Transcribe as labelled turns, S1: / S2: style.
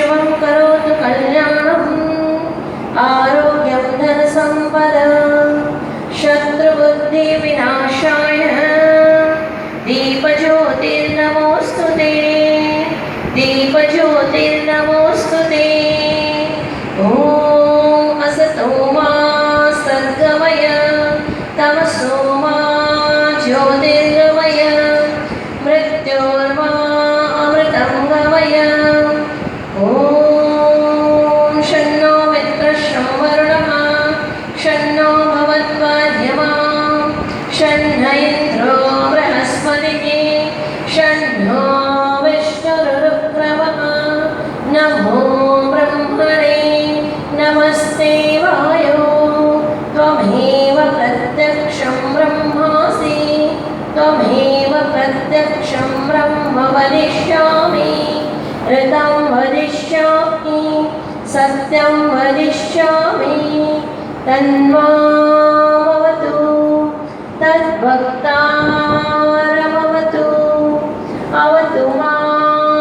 S1: शिवं करोतु कल्याणम् आरोग्यं धनसम्पदां शत्रुबुद्धिविनाशाय दीपज्योतिर्नमोऽस्तु ते दीपज्योतिर्नमोऽस्तु ते। ॐ असतो मा सद्गमय तमसो मा ज्योतिर्गमय मृत्योर्मा अमृतं गमय। ॐ शन्नो मित्रशं वरुणः शन्नो भवद्वाद्यमा शन्न इन्द्रो बृहस्पतिः शन्नो विष्णुरुक्रमः। नमो ब्रह्मणे नमस्ते वायो त्वमेव प्रत्यक्षं ब्रह्मासि त्वमेव प्रत्यक्षं ब्रह्म वदिष्यामि ऋतं वदिष्यामि सत्यं वदिष्यामि तन्वा